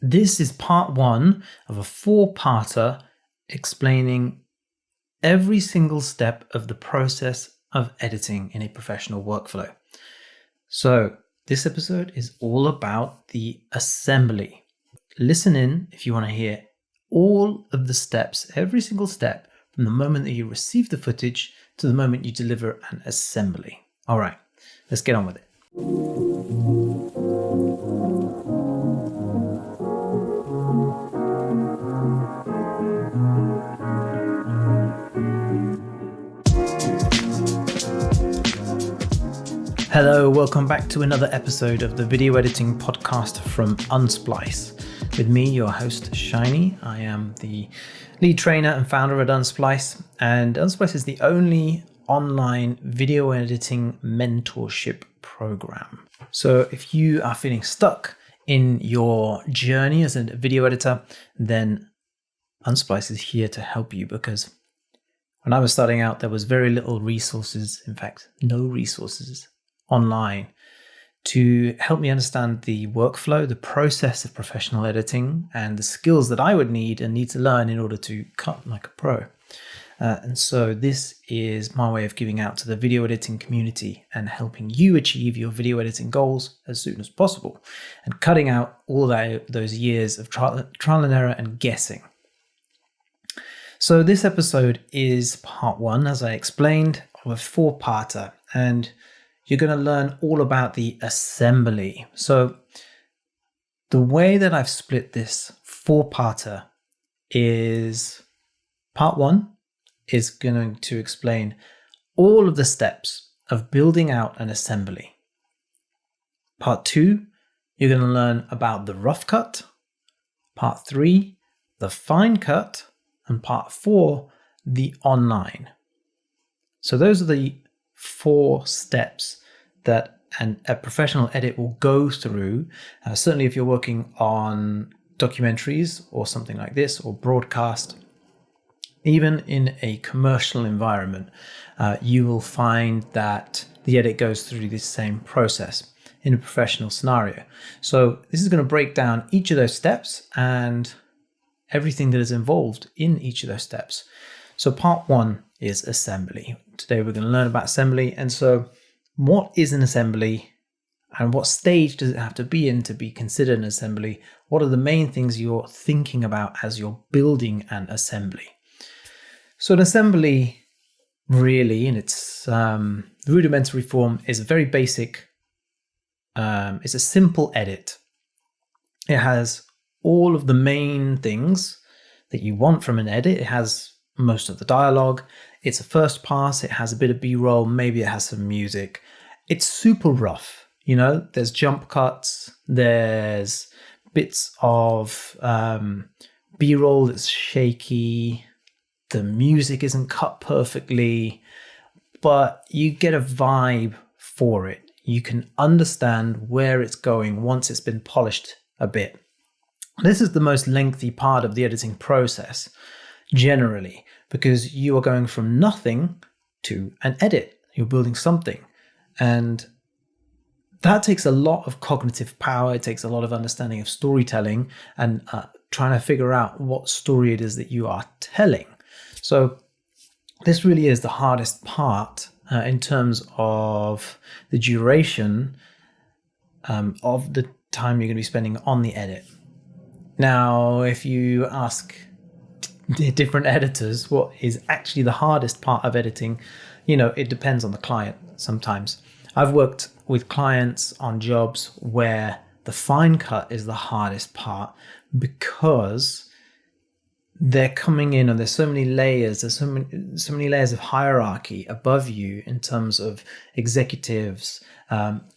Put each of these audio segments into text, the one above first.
This is part one of a four-parter explaining every single step of the process of editing in a professional workflow. So this episode is all about the assembly. Listen in if you want to hear all of the steps, every single step, from the moment that you receive the footage to the moment you deliver an assembly. All right, let's get on with it. Hello, welcome back to another episode of the video editing podcast from Unsplice. With me, your host, Shiny. I am the lead trainer and founder at Unsplice, and Unsplice is the only online video editing mentorship program. So if you are feeling stuck in your journey as a video editor, then Unsplice is here to help you, because when I was starting out, there was very little resources, in fact, no resources online to help me understand the workflow, the process of professional editing, and the skills that I would need to learn in order to cut like a pro. And so this is my way of giving out to the video editing community and helping you achieve your video editing goals as soon as possible, and cutting out all those years of trial and error and guessing. So this episode is part one, as I explained, of a four-parter, and you're going to learn all about the assembly. So the way that I've split this four-parter is part one is going to explain all of the steps of building out an assembly. Part two, you're going to learn about the rough cut. Part three, the fine cut. And part four, the online. So those are the four steps that a professional edit will go through. Certainly if you're working on documentaries or something like this, or broadcast, even in a commercial environment, you will find that the edit goes through this same process in a professional scenario. So this is going to break down each of those steps and everything that is involved in each of those steps. So part one is assembly. Today we're going to learn about assembly. And so what is an assembly, and what stage does it have to be in to be considered an assembly? What are the main things you're thinking about as you're building an assembly? So an assembly, really, in its rudimentary form, is a very basic, it's a simple edit. It has all of the main things that you want from an edit. It has most of the dialogue. It's a first pass. It has a bit of B-roll. Maybe it has some music. It's super rough. You know, there's jump cuts. There's bits of B-roll that's shaky. The music isn't cut perfectly, but you get a vibe for it. You can understand where it's going once it's been polished a bit. This is the most lengthy part of the editing process, generally, because you are going from nothing to an edit. You're building something. And that takes a lot of cognitive power. It takes a lot of understanding of storytelling and trying to figure out what story it is that you are telling. So this really is the hardest part in terms of the duration of the time you're going to be spending on the edit. Now, if you ask different editors what is actually the hardest part of editing, you know, it depends on the client sometimes. I've worked with clients on jobs where the fine cut is the hardest part, because they're coming in and there's so many layers, there's so many layers of hierarchy above you in terms of executives,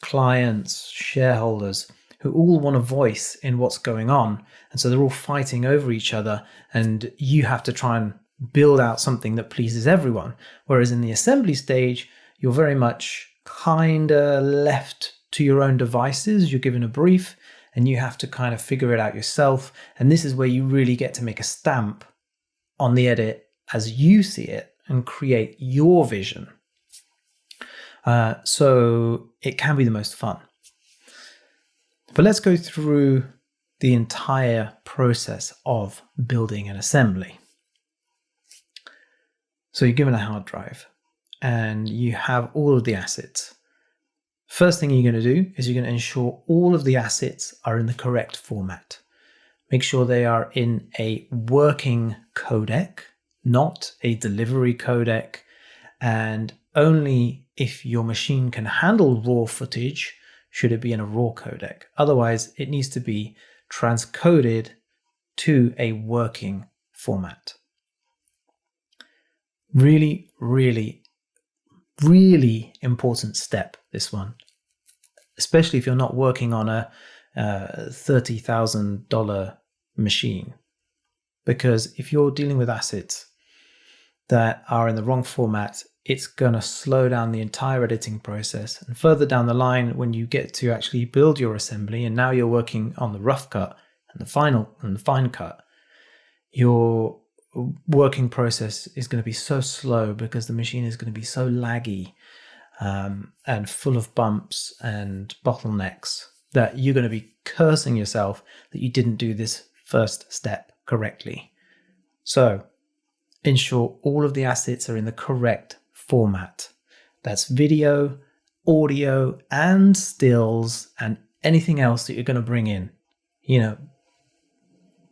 clients, shareholders, who all want a voice in what's going on. And so they're all fighting over each other, and you have to try and build out something that pleases everyone. Whereas in the assembly stage, you're very much kind of left to your own devices. You're given a brief and you have to kind of figure it out yourself. And this is where you really get to make a stamp on the edit as you see it and create your vision. So it can be the most fun. But let's go through the entire process of building an assembly. So you're given a hard drive and you have all of the assets. First thing you're going to do is you're going to ensure all of the assets are in the correct format. Make sure they are in a working codec, not a delivery codec, and only if your machine can handle raw footage should it be in a raw codec. Otherwise, it needs to be transcoded to a working format. Really, really, really important step, this one, especially if you're not working on a $30,000 machine. Because if you're dealing with assets that are in the wrong format, it's going to slow down the entire editing process. And further down the line, when you get to actually build your assembly, and now you're working on the rough cut and the final and the fine cut, your working process is going to be so slow because the machine is going to be so laggy and full of bumps and bottlenecks that you're going to be cursing yourself that you didn't do this first step correctly. So ensure all of the assets are in the correct format. That's video, audio, and stills, and anything else that you're going to bring in. You know,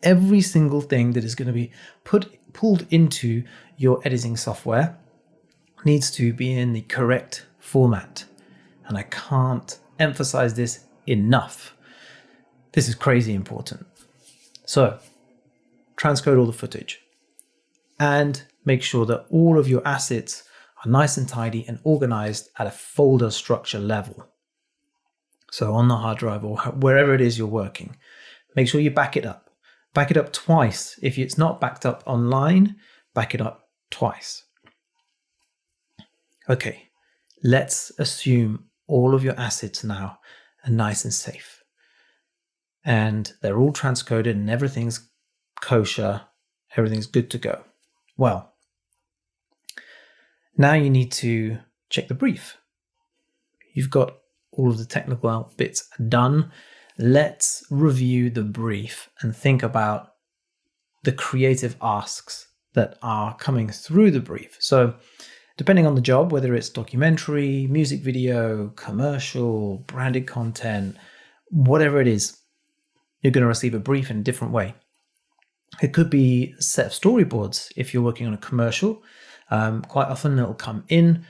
every single thing that is going to be pulled into your editing software needs to be in the correct format. And I can't emphasize this enough. This is crazy important. So, transcode all the footage and make sure that all of your assets are nice and tidy and organized at a folder structure level. So on the hard drive or wherever it is you're working, make sure you back it up. Back it up twice. If it's not backed up online, back it up twice. Okay, let's assume all of your assets now are nice and safe. And they're all transcoded and everything's kosher, everything's good to go. Well, now you need to check the brief. You've got all of the technical bits done. Let's review the brief and think about the creative asks that are coming through the brief. So depending on the job, whether it's documentary, music video, commercial, branded content, whatever it is, you're going to receive a brief in a different way. It could be a set of storyboards if you're working on a commercial. Quite often it'll come in,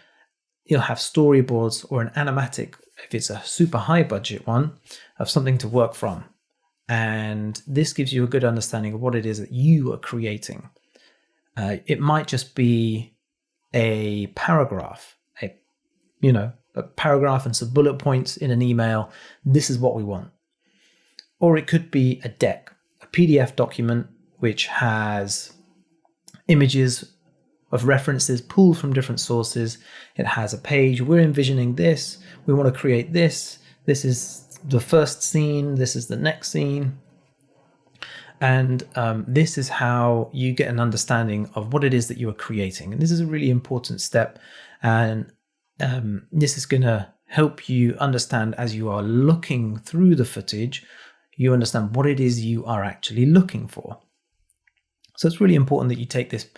you'll have storyboards or an animatic, if it's a super high budget one, of something to work from. And this gives you a good understanding of what it is that you are creating. It might just be a paragraph, a paragraph and some bullet points in an email. This is what we want. Or it could be a deck, a PDF document, which has images of references pulled from different sources. It has a page. We're envisioning this. We want to create this. This is the first scene. This is the next scene. And this is how you get an understanding of what it is that you are creating. And this is a really important step. And this is going to help you understand as you are looking through the footage, you understand what it is you are actually looking for. So it's really important that you take this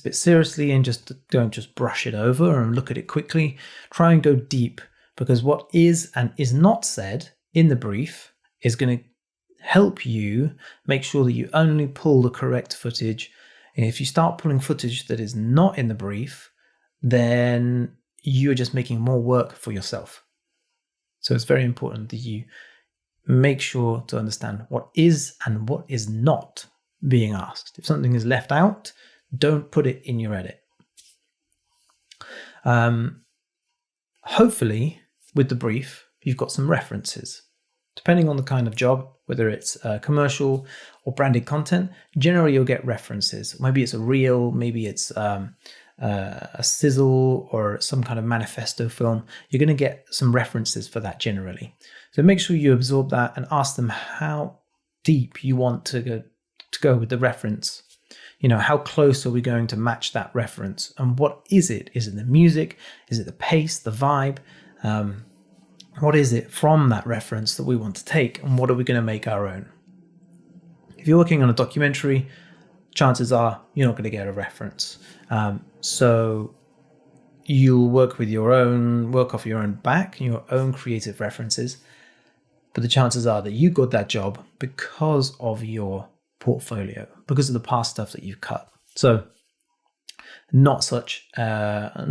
bit seriously and don't just brush it over and look at it quickly. Try and go deep, because what is and is not said in the brief is going to help you make sure that you only pull the correct footage. And if you start pulling footage that is not in the brief, then you're just making more work for yourself. So it's very important that you make sure to understand what is and what is not being asked. If something is left out, don't put it in your edit. Hopefully, with the brief, you've got some references. Depending on the kind of job, whether it's commercial or branded content, generally you'll get references. Maybe it's a reel, maybe it's a sizzle or some kind of manifesto film. You're going to get some references for that generally. So make sure you absorb that and ask them how deep you want to go with the reference. You know, how close are we going to match that reference? And what is it? Is it the music? Is it the pace, the vibe? What is it from that reference that we want to take? And what are we going to make our own? If you're working on a documentary, chances are you're not going to get a reference. So you'll work off your own back, your own creative references. But the chances are that you got that job because of your portfolio, because of the past stuff that you've cut. So not such a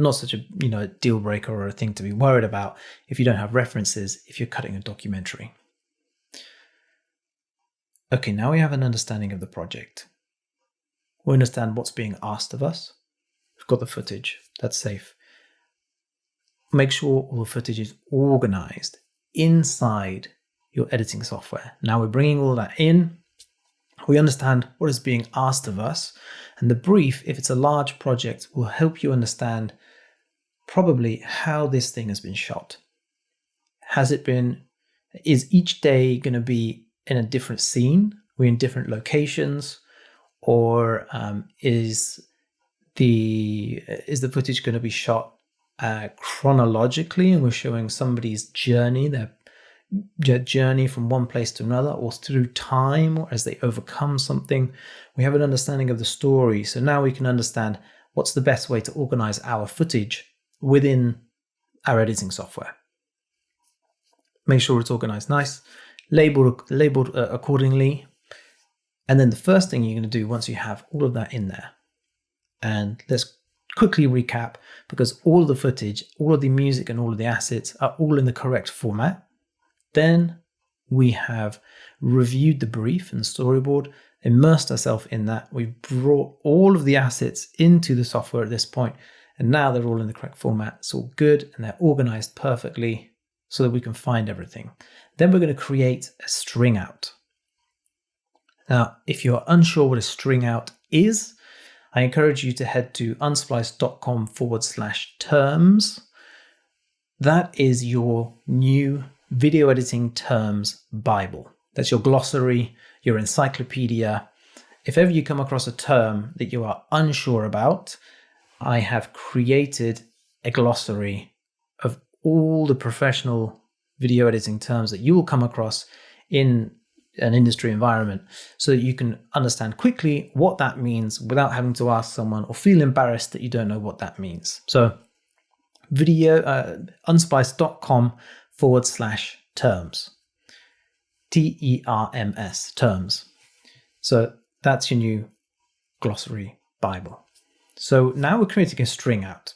deal breaker or a thing to be worried about if you don't have references if you're cutting a documentary. Okay, now we have an understanding of the project. We understand what's being asked of us. We've got the footage. That's safe. Make sure all the footage is organized inside your editing software. Now we're bringing all that in. We understand what is being asked of us. And the brief, if it's a large project, will help you understand probably how this thing has been shot. Is each day going to be in a different scene? We're in different locations? Or is the footage going to be shot chronologically, and we're showing somebody's journey, their journey from one place to another, or through time, or as they overcome something? We have an understanding of the story, so now we can understand what's the best way to organize our footage within our editing software. Make sure it's organized nice, labeled accordingly. And then the first thing you're going to do once you have all of that in there, and let's quickly recap, because all of the footage, all of the music and all of the assets are all in the correct format. Then we have reviewed the brief and the storyboard, immersed ourselves in that. We've brought all of the assets into the software at this point, and now they're all in the correct format. It's all good and they're organized perfectly so that we can find everything. Then we're going to create a string out. Now, if you're unsure what a string out is, I encourage you to head to unsplice.com/terms. That is your new video editing terms Bible. That's your glossary, your encyclopedia. If ever you come across a term that you are unsure about, I have created a glossary of all the professional video editing terms that you will come across in an industry environment, so that you can understand quickly what that means without having to ask someone or feel embarrassed that you don't know what that means. So unsplice.com/terms, TERMS, terms. So that's your new glossary Bible. So now we're creating a string out.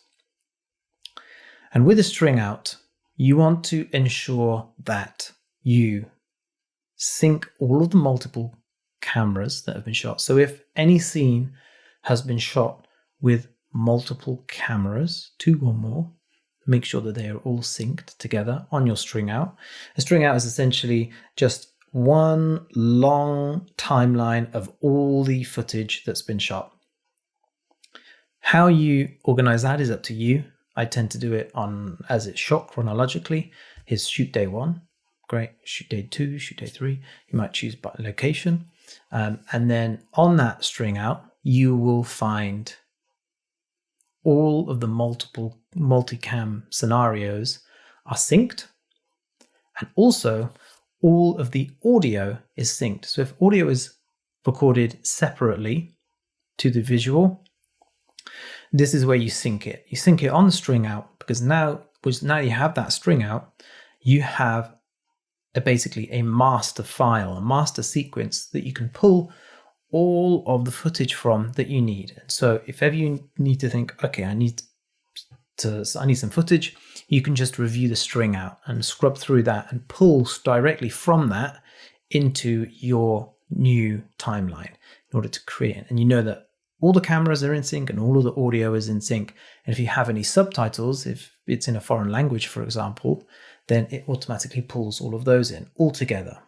And with a string out, you want to ensure that you sync all of the multiple cameras that have been shot. So if any scene has been shot with multiple cameras, 2 or more, make sure that they are all synced together on your string out. A string out is essentially just one long timeline of all the footage that's been shot. How you organize that is up to you. I tend to do it as it's shot chronologically. Here's shoot day 1. Great. Shoot day 2, shoot day 3. You might choose by location. And then on that string out, you will find all of the multiple multicam scenarios are synced. And also all of the audio is synced. So if audio is recorded separately to the visual, this is where you sync it. You sync it on the string out, because now you have that string out, you have basically a master file, a master sequence that you can pull all of the footage from that you need. And so if ever you need to think, okay, I need some footage, you can just review the string out and scrub through that and pull directly from that into your new timeline in order to create it. And you know that all the cameras are in sync and all of the audio is in sync. And if you have any subtitles, if it's in a foreign language, for example, then it automatically pulls all of those in all together.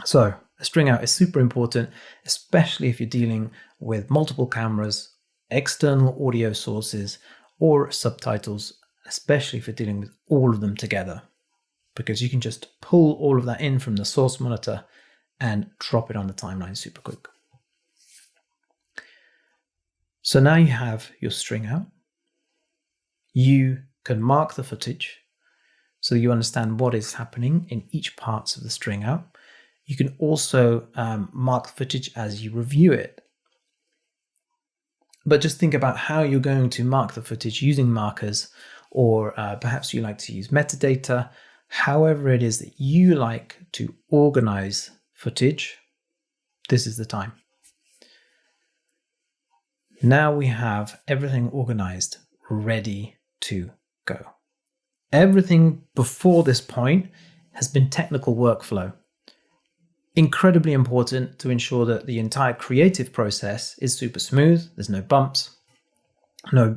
So a string out is super important, especially if you're dealing with multiple cameras, external audio sources, or subtitles, especially if you're dealing with all of them together, because you can just pull all of that in from the source monitor and drop it on the timeline super quick. So now you have your string out. You can mark the footage so you understand what is happening in each parts of the string out. You can also mark the footage as you review it. But just think about how you're going to mark the footage using markers, or perhaps you like to use metadata. However it is that you like to organize footage, this is the time. Now we have everything organized, ready to go. Everything before this point has been technical workflow. Incredibly important to ensure that the entire creative process is super smooth. There's no bumps, no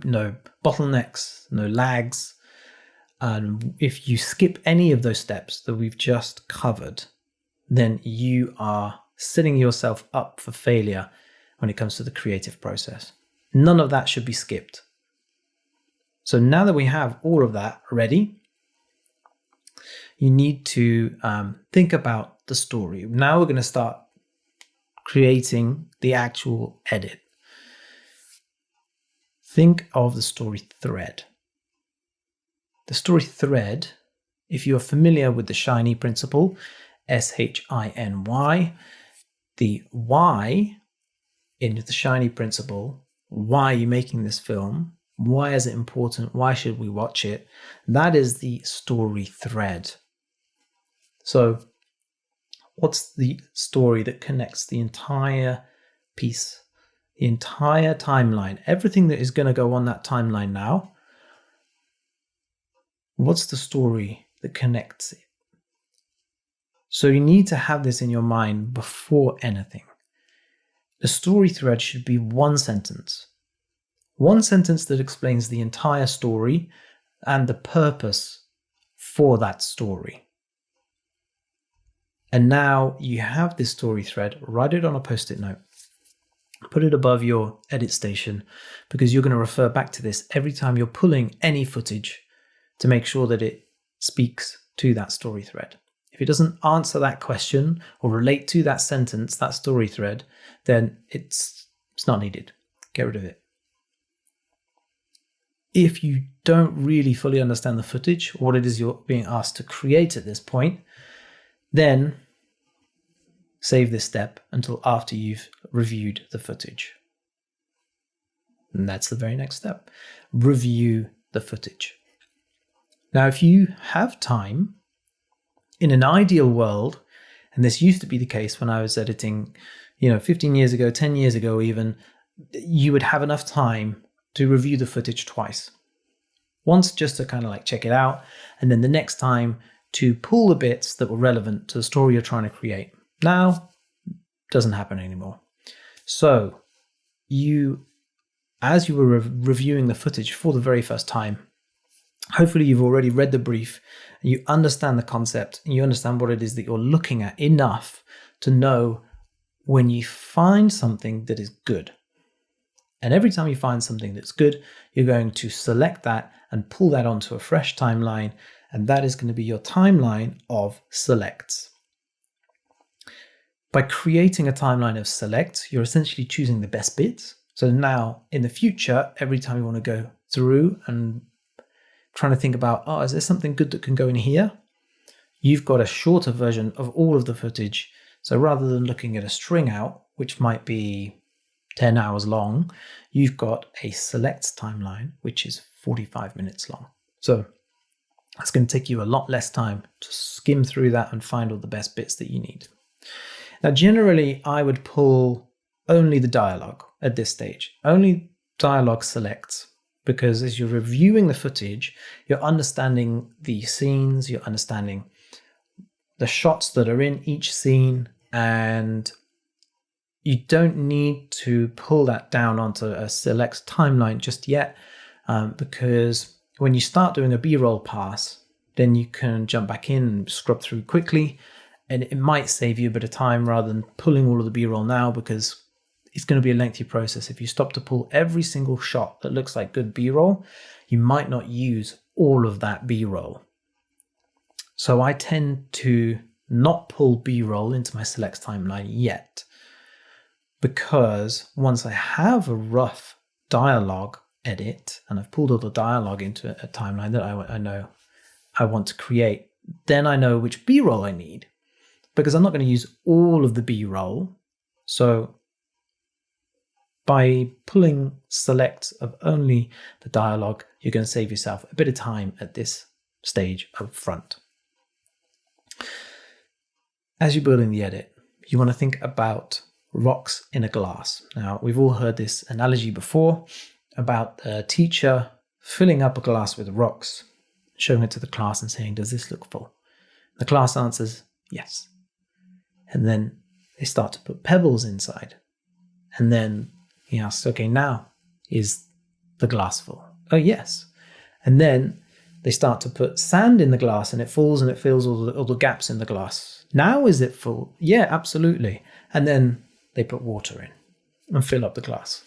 bottlenecks, no lags. And if you skip any of those steps that we've just covered, then you are setting yourself up for failure when it comes to the creative process. None of that should be skipped. So now that we have all of that ready, you need to think about the story. Now we're going to start creating the actual edit. Think of the story thread. The story thread, if you're familiar with the Shiny principle, SHINY, the why in the Shiny principle, why are you making this film? Why is it important? Why should we watch it? That is the story thread. So what's the story that connects the entire piece, the entire timeline, everything that is going to go on that timeline now? What's the story that connects it? So you need to have this in your mind before anything. The story thread should be one sentence that explains the entire story and the purpose for that story. And now you have this story thread, write it on a post-it note, put it above your edit station, because you're going to refer back to this every time you're pulling any footage to make sure that it speaks to that story thread. If it doesn't answer that question or relate to that sentence, that story thread, then it's not needed. Get rid of it. If you don't really fully understand the footage or what it is you're being asked to create at this point, then save this step until after you've reviewed the footage. And that's the very next step. Review the footage. Now, if you have time, in an ideal world, and this used to be the case when I was editing, 15 years ago, 10 years ago even, you would have enough time to review the footage twice. Once just to kind of like check it out, and then the next time to pull the bits that were relevant to the story you're trying to create. Now, it doesn't happen anymore. So as you were reviewing the footage for the very first time, hopefully you've already read the brief, and you understand the concept, and you understand what it is that you're looking at enough to know when you find something that is good. And every time you find something that's good, you're going to select that and pull that onto a fresh timeline, and that is going to be your timeline of selects. By creating a timeline of selects, you're essentially choosing the best bits. So now in the future, every time you want to go through and trying to think about, is there something good that can go in here? You've got a shorter version of all of the footage. So rather than looking at a string out, which might be 10 hours long, you've got a selects timeline, which is 45 minutes long. So it's going to take you a lot less time to skim through that and find all the best bits that you need. Now, generally, I would pull only the dialogue at this stage, only dialogue selects, because as you're reviewing the footage, you're understanding the scenes, you're understanding the shots that are in each scene, and you don't need to pull that down onto a select timeline just yet, because when you start doing a B-roll pass, then you can jump back in and scrub through quickly, and it might save you a bit of time rather than pulling all of the B-roll now, because it's going to be a lengthy process. If you stop to pull every single shot that looks like good B-roll, you might not use all of that B-roll. So I tend to not pull B-roll into my select timeline yet, because once I have a rough dialogue edit and I've pulled all the dialogue into a timeline that I know I want to create, then I know which B-roll I need. because I'm not going to use all of the B-roll. So by pulling select of only the dialogue, you're going to save yourself a bit of time at this stage up front. As you're building the edit, you want to think about rocks in a glass. Now, we've all heard this analogy before about a teacher filling up a glass with rocks, showing it to the class and saying, does this look full? The class answers, yes. And then they start to put pebbles inside. And then he asks, okay, now is the glass full? Oh, yes. And then they start to put sand in the glass and it falls and it fills all the gaps in the glass. Now is it full? Yeah, absolutely. And then they put water in and fill up the glass.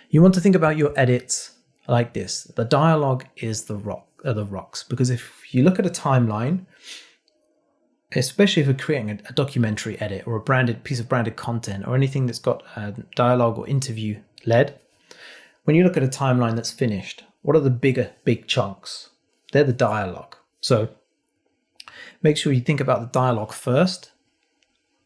You want to think about your edits like this. The dialogue is the rocks, because if you look at a timeline, especially if you're creating a documentary edit or a branded piece of branded content or anything that's got dialogue or interview led, when you look at a timeline that's finished, what are the big chunks? They're the dialogue. So make sure you think about the dialogue first,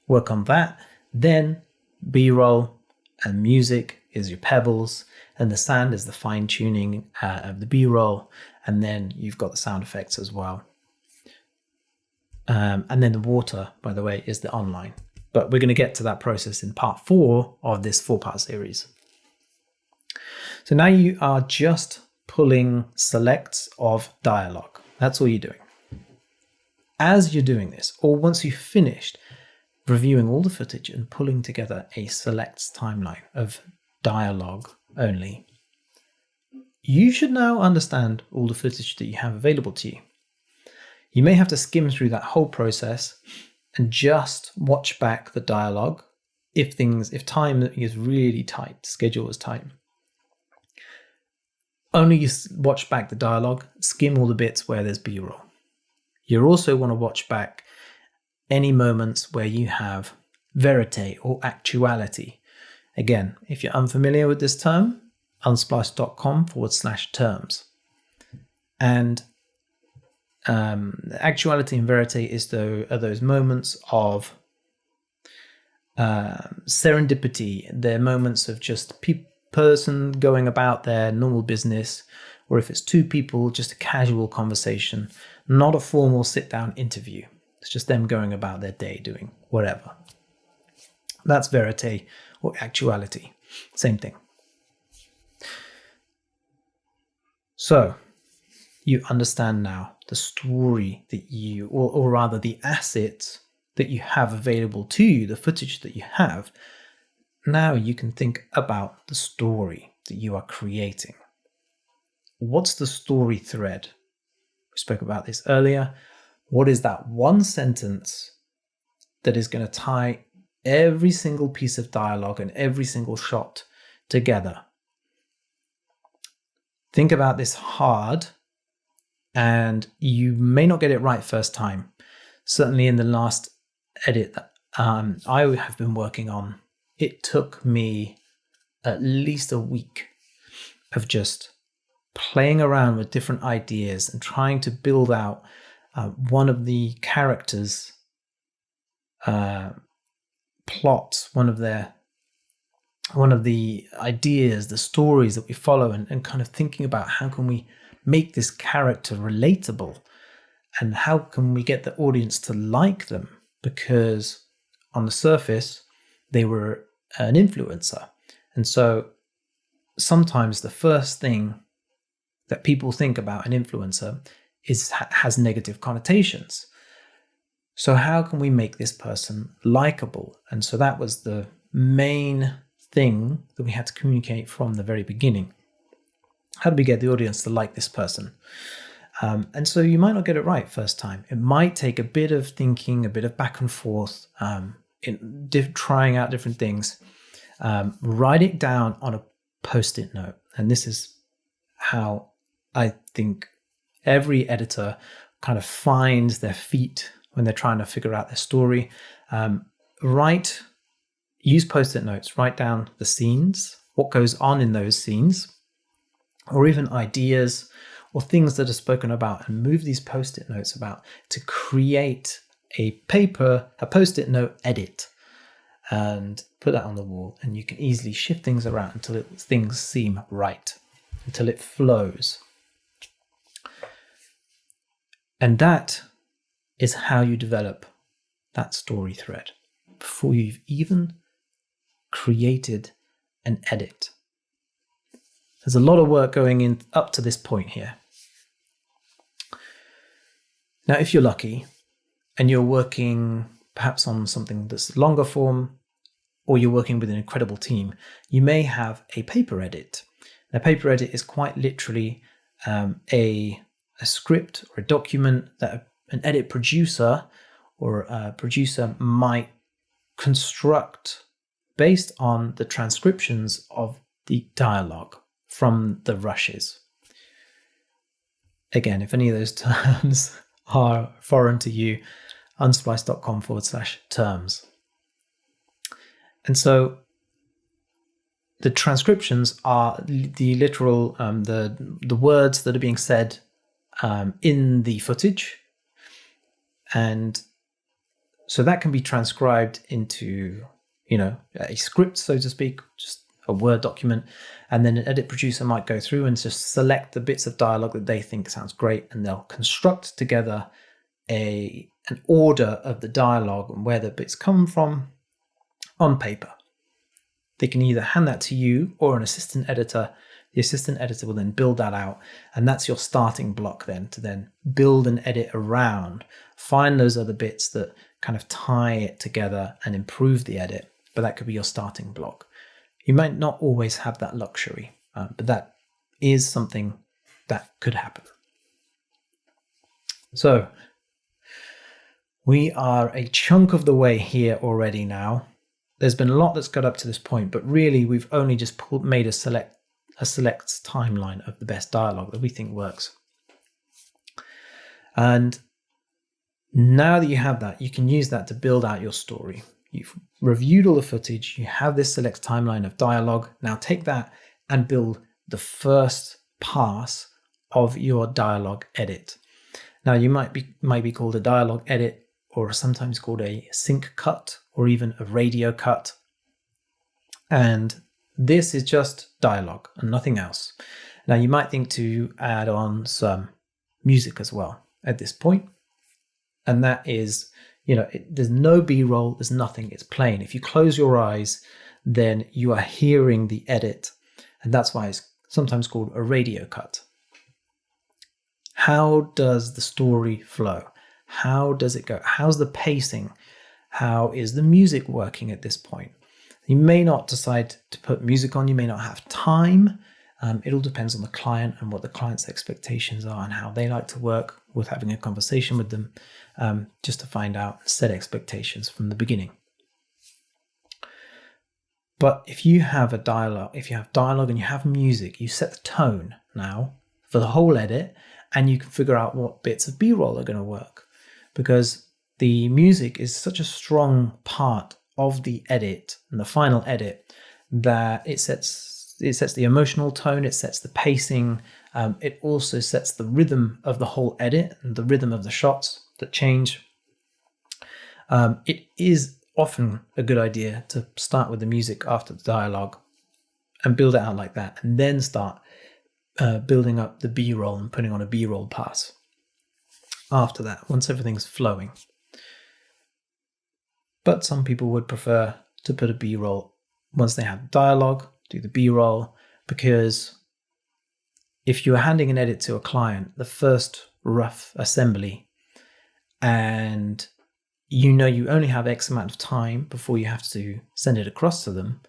work on that, then B-roll and music is your pebbles, and the sand is the fine-tuning of the B-roll, and then you've got the sound effects as well. And then the water, by the way, is the online. But we're going to get to that process in part 4 of this 4-part series. So now you are just pulling selects of dialogue. That's all you're doing. As you're doing this, or once you've finished reviewing all the footage and pulling together a selects timeline of dialogue only, you should now understand all the footage that you have available to you. You may have to skim through that whole process and just watch back the dialogue if time is really tight, schedule is tight. Only you watch back the dialogue, skim all the bits where there's B-roll. You also want to watch back any moments where you have verite or actuality. Again, if you're unfamiliar with this term, unsplice.com/terms. And actuality and verite are those moments of serendipity. They're moments of just person going about their normal business, or if it's two people, just a casual conversation, not a formal sit-down interview. It's just them going about their day doing whatever. That's verite or actuality. Same thing. So you understand now the story that you, or rather the assets that you have available to you, the footage that you have. Now you can think about the story that you are creating. What's the story thread? We spoke about this earlier. What is that one sentence that is going to tie every single piece of dialogue and every single shot together? Think about this hard, and you may not get it right first time. Certainly in the last edit that I have been working on, it took me at least a week of just playing around with different ideas and trying to build out one of the characters' plots, one of the ideas, the stories that we follow, and kind of thinking about how can we make this character relatable and how can we get the audience to like them, because on the surface they were an influencer. And so sometimes the first thing that people think about an influencer has negative connotations. So how can we make this person likable? And so that was the main thing that we had to communicate from the very beginning. How do we get the audience to like this person? And so you might not get it right first time. It might take a bit of thinking, a bit of back and forth, trying out different things. Write it down on a post-it note. And this is how I think every editor kind of finds their feet when they're trying to figure out their story. Use post-it notes, write down the scenes, what goes on in those scenes, or even ideas or things that are spoken about, and move these post-it notes about to create a Post-it note edit, and put that on the wall, and you can easily shift things around until things seem right, until it flows. And that is how you develop that story thread before you've even created an edit. There's a lot of work going in up to this point here. Now, if you're lucky and you're working perhaps on something that's longer form, or you're working with an incredible team, you may have a paper edit. A paper edit is quite literally a script or a document that an edit producer or a producer might construct based on the transcriptions of the dialogue from the rushes. Again, if any of those terms are foreign to you, unsplice.com/terms. And so the transcriptions are the literal, the words that are being said in the footage. And so that can be transcribed into, a script, so to speak, just a Word document. And then an edit producer might go through and just select the bits of dialogue that they think sounds great, and they'll construct together an order of the dialogue and where the bits come from on paper. They can either hand that to you or an assistant editor. The assistant editor will then build that out, and that's your starting block then to then build an edit around, find those other bits that kind of tie it together and improve the edit, but that could be your starting block. You might not always have that luxury, but that is something that could happen. So we are a chunk of the way here already now. There's been a lot that's got up to this point, but really we've only just made a select timeline of the best dialogue that we think works. And now that you have that, you can use that to build out your story. You've reviewed all the footage, you have this select timeline of dialogue. Now take that and build the first pass of your dialogue edit. Now you might be called a dialogue edit, or sometimes called a sync cut, or even a radio cut. And this is just dialogue and nothing else. Now you might think to add on some music as well at this point. And that is, there's no B-roll, there's nothing, it's plain. If you close your eyes, then you are hearing the edit. And that's why it's sometimes called a radio cut. How does the story flow? How does it go? How's the pacing? How is the music working at this point? You may not decide to put music on. You may not have time. It all depends on the client and what the client's expectations are and how they like to work, with having a conversation with them, just to find out, set expectations from the beginning. But if you have dialogue and you have music, you set the tone now for the whole edit, and you can figure out what bits of B-roll are going to work. Because the music is such a strong part of the edit and the final edit that it sets the emotional tone, it sets the pacing, it also sets the rhythm of the whole edit and the rhythm of the shots that change. It is often a good idea to start with the music after the dialogue and build it out like that, and then start building up the B-roll and putting on a B-roll pass after that, once everything's flowing. But some people would prefer to put a B-roll once they have dialogue, do the B-roll, because if you're handing an edit to a client, the first rough assembly, and you only have X amount of time before you have to send it across to them,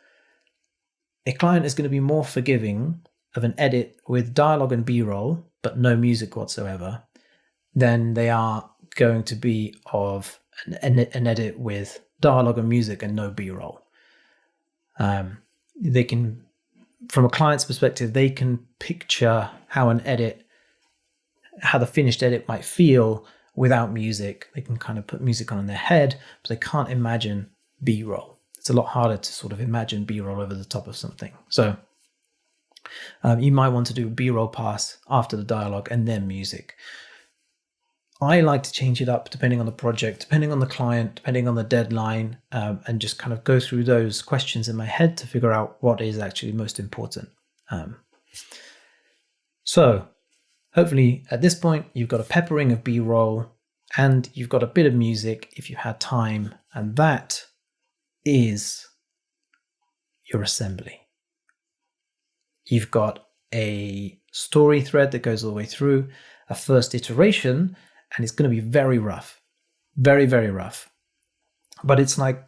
a client is going to be more forgiving of an edit with dialogue and B-roll, but no music whatsoever, than they are going to be of an edit with dialogue and music and no B-roll. They can, from a client's perspective, they can picture how the finished edit might feel without music. They can kind of put music on in their head, but they can't imagine B-roll. It's a lot harder to sort of imagine B-roll over the top of something. So you might want to do a B-roll pass after the dialogue and then music. I like to change it up depending on the project, depending on the client, depending on the deadline, and just kind of go through those questions in my head to figure out what is actually most important. So hopefully at this point, you've got a peppering of B-roll and you've got a bit of music if you had time, and that is your assembly. You've got a story thread that goes all the way through, a first iteration, and it's going to be very rough, very, very rough. But it's like,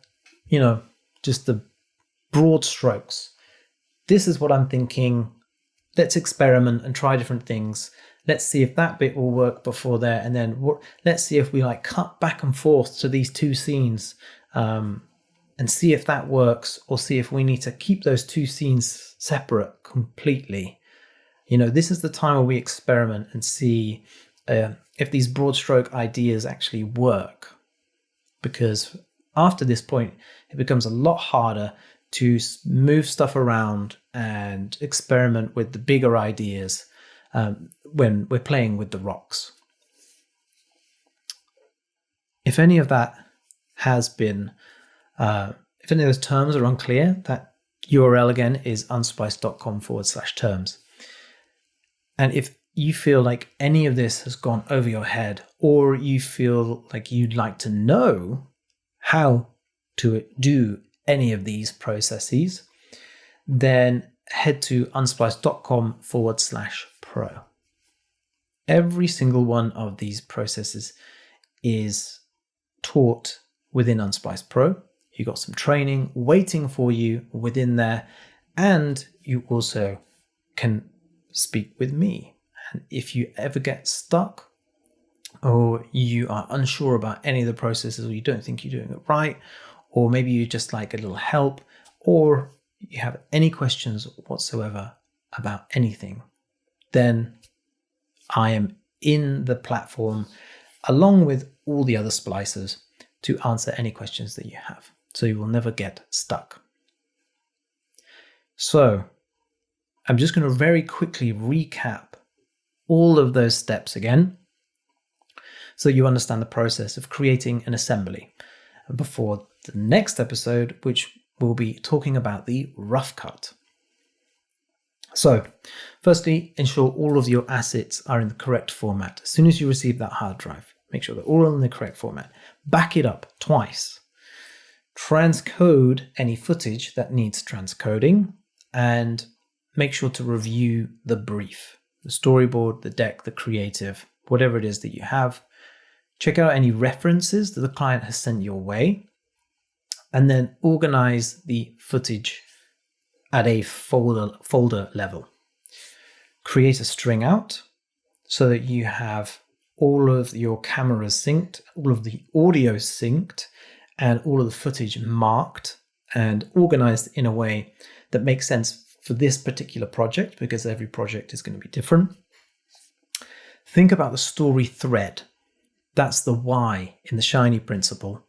just the broad strokes. This is what I'm thinking. Let's experiment and try different things. Let's see if that bit will work before there. And then let's see if we cut back and forth to these two scenes and see if that works, or see if we need to keep those two scenes separate completely. This is the time where we experiment and see if these broad stroke ideas actually work. Because after this point, it becomes a lot harder to move stuff around and experiment with the bigger ideas when we're playing with the rocks. If any of that has been, if any of those terms are unclear, that URL again is unsplice.com/terms. And if you feel like any of this has gone over your head, or you feel like you'd like to know how to do any of these processes, then head to unsplice.com/pro. Every single one of these processes is taught within Unsplice Pro. You've got some training waiting for you within there, and you also can speak with me. And if you ever get stuck, or you are unsure about any of the processes, or you don't think you're doing it right, or maybe you just like a little help, or you have any questions whatsoever about anything, then I am in the platform along with all the other splicers to answer any questions that you have. So you will never get stuck. So I'm just going to very quickly recap all of those steps again, so you understand the process of creating an assembly before the next episode, which will be talking about the rough cut. So firstly, ensure all of your assets are in the correct format. As soon as you receive that hard drive, make sure they're all in the correct format. Back it up twice. Transcode any footage that needs transcoding, and make sure to review the brief, the storyboard, the deck, the creative, whatever it is that you have. Check out any references that the client has sent your way, and then organize the footage at a folder level. Create a string out so that you have all of your cameras synced, all of the audio synced, and all of the footage marked and organized in a way that makes sense for this particular project, because every project is going to be different. Think about the story thread. That's the why in the Shiny principle.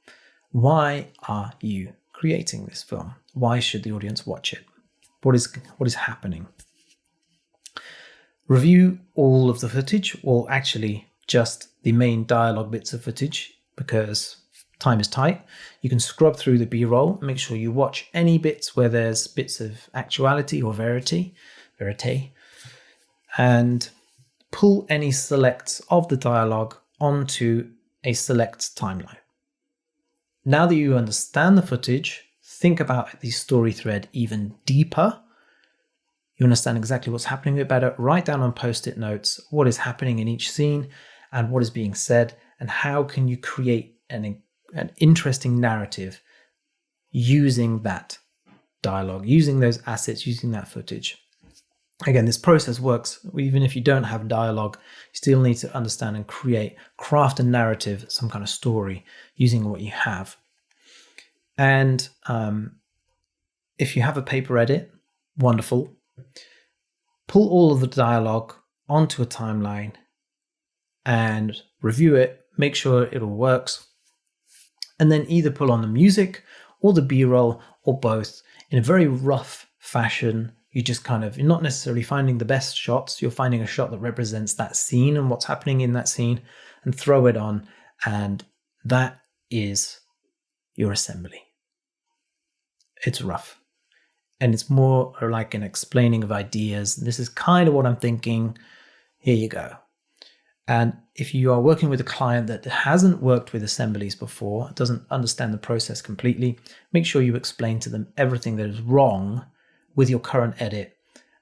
Why are you creating this film? Why should the audience watch it? What is happening? Review all of the footage, or actually just the main dialogue bits of footage, because time is tight. You can scrub through the B-roll, make sure you watch any bits where there's bits of actuality or verite, and pull any selects of the dialogue onto a select timeline. Now that you understand the footage, think about the story thread even deeper. You understand exactly what's happening a bit better. Write down on post-it notes what is happening in each scene and what is being said, and how can you create an interesting narrative using that dialogue, using those assets, using that footage. Again, this process works even if you don't have dialogue. You still need to understand and craft a narrative, some kind of story using what you have. And if you have a paper edit, wonderful. Pull all of the dialogue onto a timeline and review it, make sure it all works, and then either pull on the music or the B-roll or both in a very rough fashion. You're not necessarily finding the best shots. You're finding a shot that represents that scene and what's happening in that scene, and throw it on. And that is your assembly. It's rough. And it's more like an explaining of ideas. This is kind of what I'm thinking. Here you go. And if you are working with a client that hasn't worked with assemblies before, doesn't understand the process completely, make sure you explain to them everything that is wrong with your current edit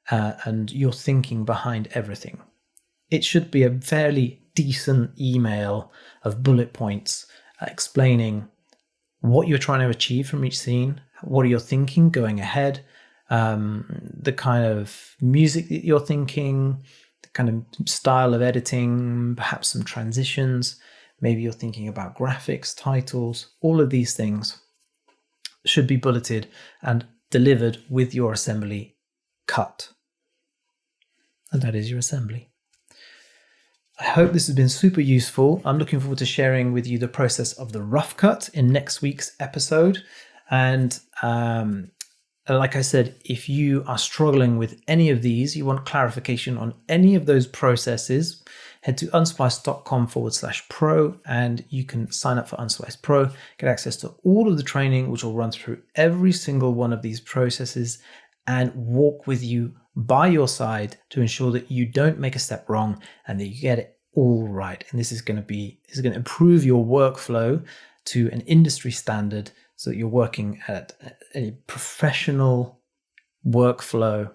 and your thinking behind everything. It should be a fairly decent email of bullet points explaining what you're trying to achieve from each scene, what are you thinking going ahead, the kind of music that you're thinking, the kind of style of editing, perhaps some transitions. Maybe you're thinking about graphics, titles. All of these things should be bulleted and delivered with your assembly cut. And that is your assembly. I hope this has been super useful. I'm looking forward to sharing with you the process of the rough cut in next week's episode. And like I said, if you are struggling with any of these, you want clarification on any of those processes, head to unsplice.com/pro and you can sign up for Unsplice Pro, get access to all of the training, which will run through every single one of these processes and walk with you by your side to ensure that you don't make a step wrong and that you get it all right. And this is going to improve your workflow to an industry standard so that you're working at a professional workflow,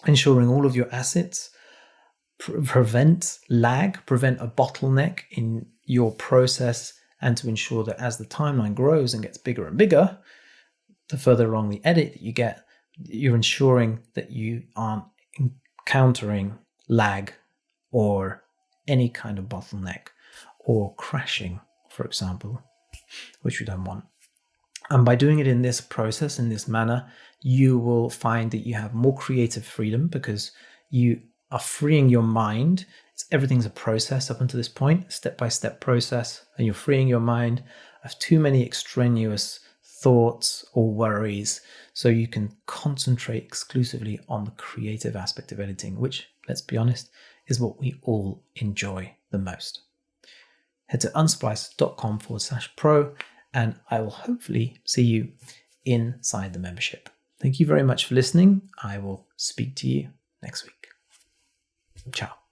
ensuring all of your assets prevent lag, prevent a bottleneck in your process, and to ensure that as the timeline grows and gets bigger and bigger, the further along the edit that you get, you're ensuring that you aren't encountering lag or any kind of bottleneck or crashing, for example, which we don't want. And by doing it in this process, in this manner, you will find that you have more creative freedom because you are freeing your mind. Everything's a process up until this point, step-by-step process, and you're freeing your mind of too many extraneous thoughts or worries, so you can concentrate exclusively on the creative aspect of editing, which, let's be honest, is what we all enjoy the most. Head to unsplice.com/pro and I will hopefully see you inside the membership. Thank you very much for listening. I will speak to you next week. Ciao.